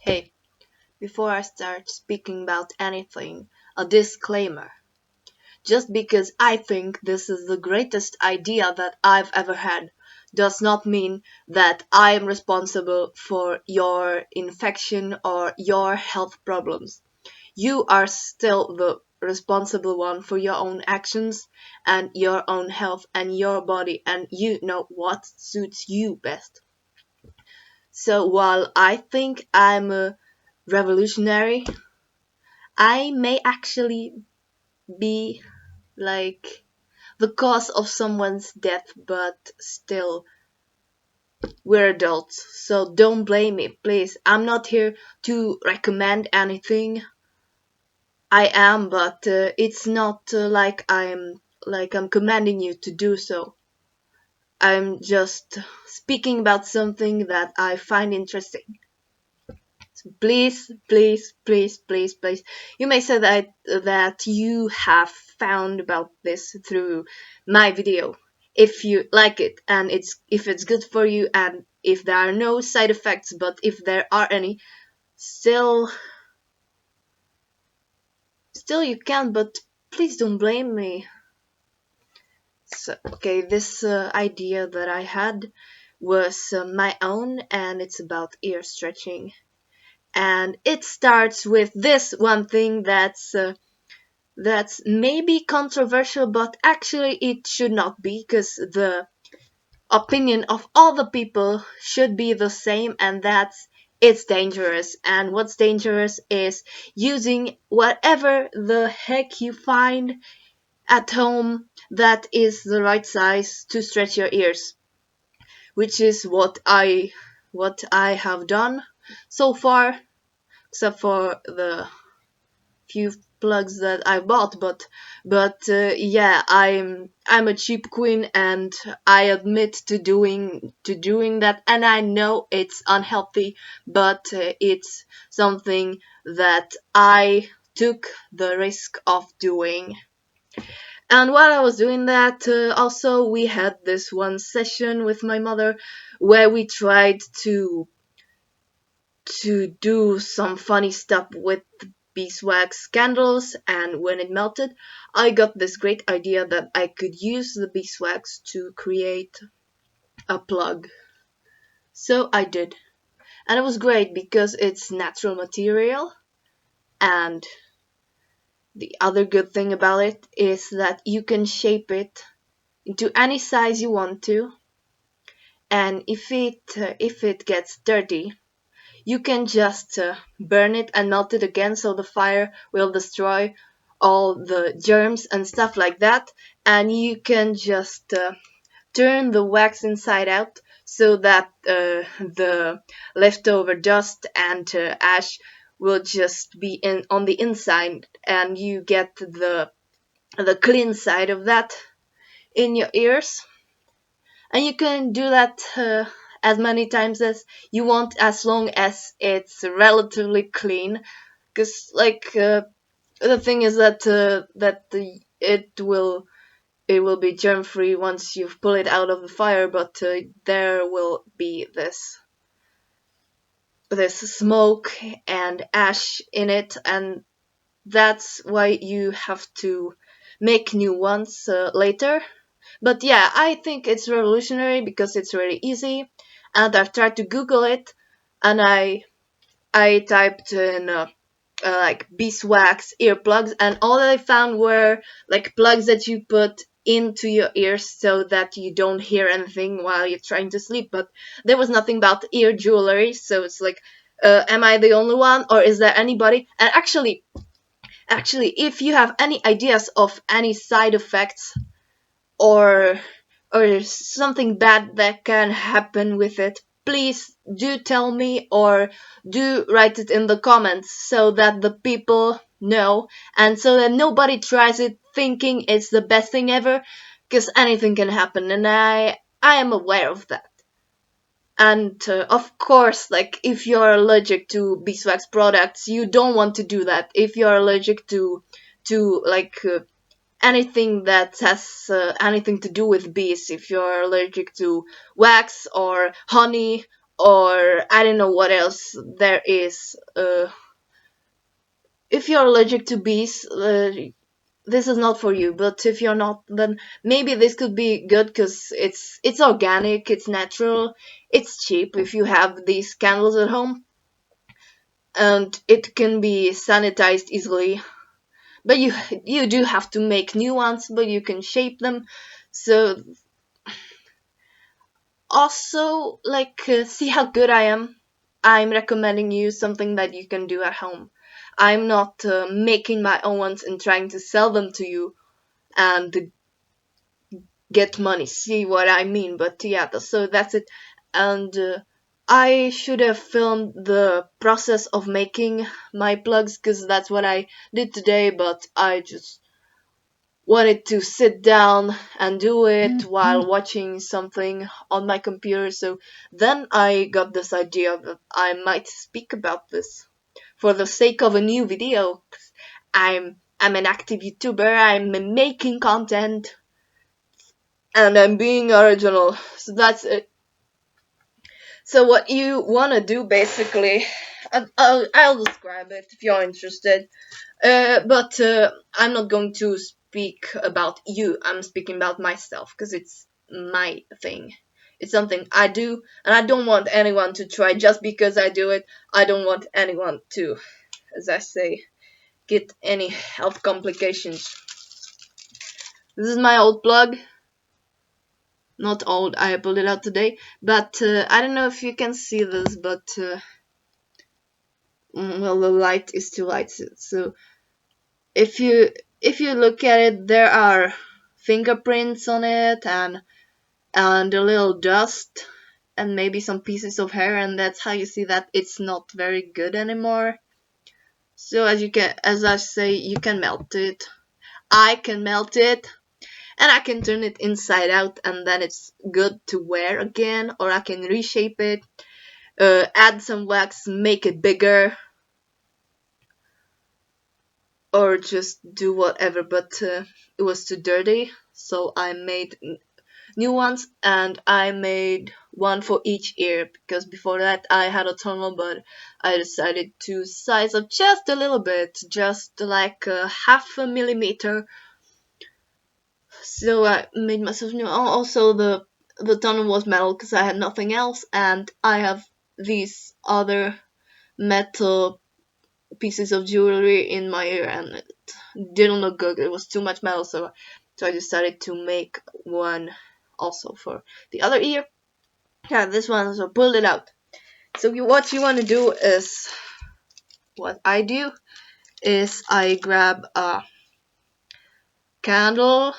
Hey, before I start speaking about anything, a disclaimer. Just because I think this is the greatest idea that I've ever had does not mean that I am responsible for your infection or your health problems. You are still the responsible one for your own actions and your own health and your body, and you know what suits you best. So while I think I'm a revolutionary, I may actually be like the cause of someone's death, but still, we're adults, so don't blame me, please. I'm not here to recommend anything. I am, but it's not like I'm commanding you to do so. I'm just speaking about something that I find interesting. Please, please, please, please, please. You may say that you have found about this through my video. If you like it and if it's good for you and if there are no side effects, but if there are any, still you can, but please don't blame me. So, okay, this idea that I had was my own, and it's about ear stretching. And it starts with this one thing that's maybe controversial, but actually it should not be, because the opinion of all the people should be the same, and that's it's dangerous. And what's dangerous is using whatever the heck you find at home that is the right size to stretch your ears, which is what I have done so far, except for the few plugs that I bought, but yeah, I'm a cheap queen, and I admit to doing that, and I know it's unhealthy, but it's something that I took the risk of doing. And while I was doing that, also we had this one session with my mother where we tried to do some funny stuff with beeswax candles, and when it melted, I got this great idea that I could use the beeswax to create a plug. So I did. And it was great because it's natural material, and the other good thing about it is that you can shape it into any size you want to, and if it gets dirty, you can just burn it and melt it again, so the fire will destroy all the germs and stuff like that, and you can just turn the wax inside out so that the leftover dust and ash will just be on the inside, and you get the clean side of that in your ears. And you can do that as many times as you want, as long as it's relatively clean, because the thing is that it will be germ free once you've pulled it out of the fire, but there will be this smoke and ash in it, and that's why you have to make new ones later. But yeah, I think it's revolutionary because it's really easy, and I've tried to Google it, and I typed in like beeswax earplugs, and all that I found were like plugs that you put into your ears so that you don't hear anything while you're trying to sleep. But there was nothing about ear jewellery, so it's like, am I the only one, or is there anybody? And actually, if you have any ideas of any side effects or something bad that can happen with it, please do tell me, or do write it in the comments so that the people know, and so that nobody tries it thinking it's the best thing ever, because anything can happen, and I am aware of that. And of course, like, if you're allergic to beeswax products, you don't want to do that. If you're allergic to anything that has anything to do with bees, if you're allergic to wax or honey or I don't know what else there is. If you're allergic to bees, this is not for you. But if you're not, then maybe this could be good because it's organic, it's natural, it's cheap if you have these candles at home, and it can be sanitized easily. But you do have to make new ones, but you can shape them. So also, like, see how good I am. I'm recommending you something that you can do at home. I'm not making my own ones and trying to sell them to you and get money. See what I mean? But yeah, so that's it. And I should have filmed the process of making my plugs because that's what I did today, but I just wanted to sit down and do it while watching something on my computer. So then I got this idea that I might speak about this for the sake of a new video. I'm an active YouTuber, I'm making content, and I'm being original. So that's it. So what you wanna do basically, I'll describe it if you're interested. But I'm not going to speak about you. I'm speaking about myself because it's my thing. It's something I do, and I don't want anyone to try just because I do it. I don't want anyone to, as I say, get any health complications. This is my old plug. Not old, I pulled it out today, but I don't know if you can see this, but well, the light is too light, so if you look at it, there are fingerprints on it and a little dust and maybe some pieces of hair, and that's how you see that it's not very good anymore. So as I say, you can melt it. I can melt it, and I can turn it inside out, and then it's good to wear again, or I can reshape it, add some wax, make it bigger, or just do whatever, but it was too dirty, so I made new ones, and I made one for each ear, because before that I had a tunnel, but I decided to size up just a little bit, just like half a millimeter. So I made myself new. Also, the tunnel was metal because I had nothing else, and I have these other metal pieces of jewelry in my ear, and it didn't look good. It was too much metal, so I decided to make one also for the other ear. Yeah, this one, so pulled it out. So what you want to do is, what I do is I grab a candle.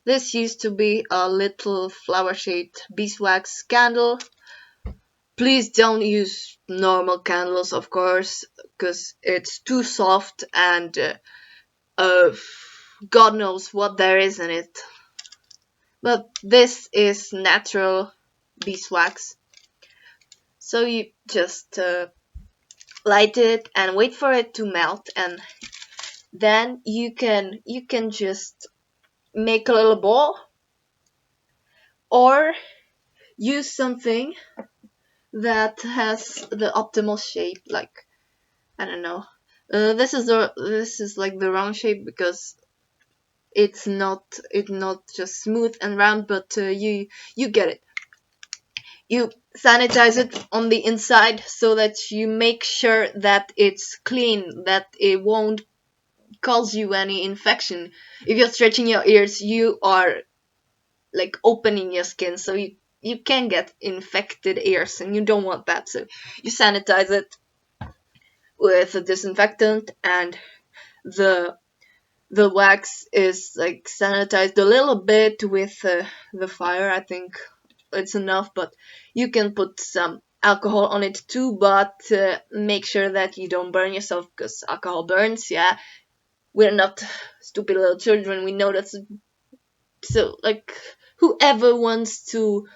This used to be a little flower-shaped beeswax candle. Please don't use normal candles, of course, because it's too soft and God knows what there is in it. But this is natural beeswax. So you just light it and wait for it to melt, and then you can just make a little ball or use something that has the optimal shape, like, I don't know. This is like the round shape because it's not just smooth and round, but you get it. You sanitize it on the inside so that you make sure that it's clean, that it won't cause you any infection. If you're stretching your ears, you are like opening your skin, so you can get infected ears, and you don't want that. So you sanitize it with a disinfectant, and the wax is like sanitized a little bit with the fire. I think it's enough, but you can put some alcohol on it too, but make sure that you don't burn yourself, because alcohol burns. Yeah, we're not stupid little children, we know that's. So like, whoever wants to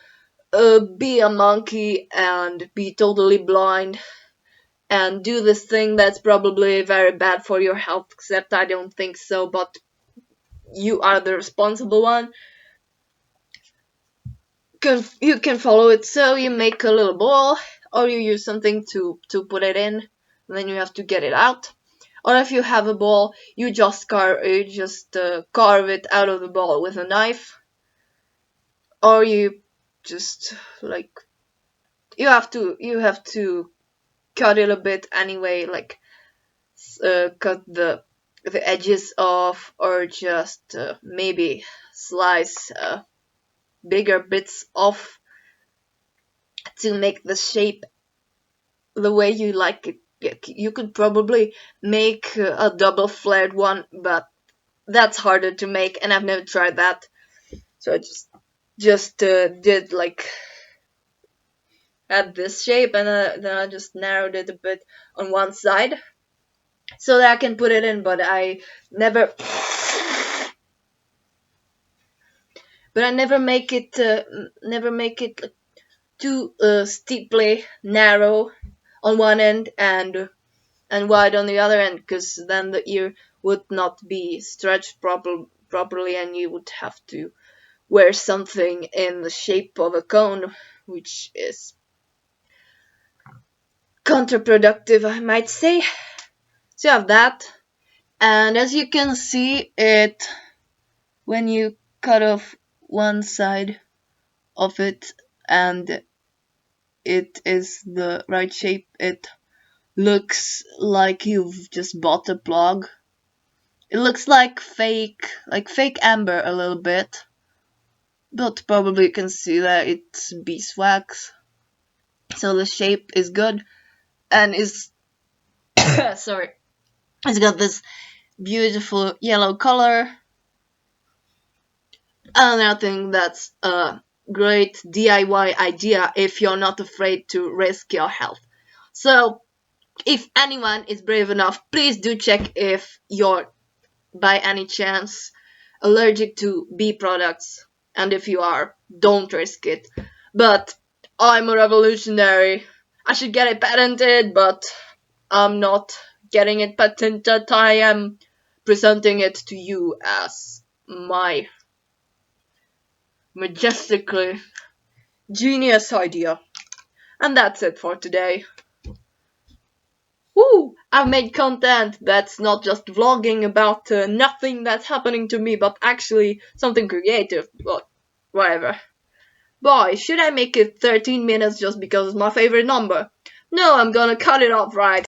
be a monkey and be totally blind and do this thing that's probably very bad for your health, except I don't think so, but you are the responsible one, can follow it. So you make a little ball, or you use something to put it in, and then you have to get it out. Or if you have a ball, you just carve it out of the ball with a knife, or you just like you have to cut it a bit anyway, like cut the edges off, or just maybe slice bigger bits off to make the shape the way you like it. You could probably make a double flared one, but that's harder to make, and I've never tried that. So I just did like had this shape, and then I just narrowed it a bit on one side so that I can put it in, but I never make it too steeply narrow on one end and wide on the other end, because then the ear would not be stretched properly, and you would have to wear something in the shape of a cone, which is counterproductive, I might say. So you have that, and as you can see, it when you cut off one side of it and it is the right shape, it looks like you've just bought a plug. It looks like fake amber a little bit, but probably you can see that it's beeswax. So the shape is good, and is sorry, it's got this beautiful yellow color. Another thing that's a great DIY idea if you're not afraid to risk your health. So if anyone is brave enough, please do check if you're by any chance allergic to bee products, and if you are, don't risk it. But I'm a revolutionary. I should get it patented, but I'm not getting it patented. I am presenting it to you as my majestically genius idea. And that's it for today. Woo! I've made content that's not just vlogging about nothing that's happening to me, but actually something creative. But whatever. Boy, should I make it 13 minutes just because it's my favorite number? No, I'm gonna cut it off right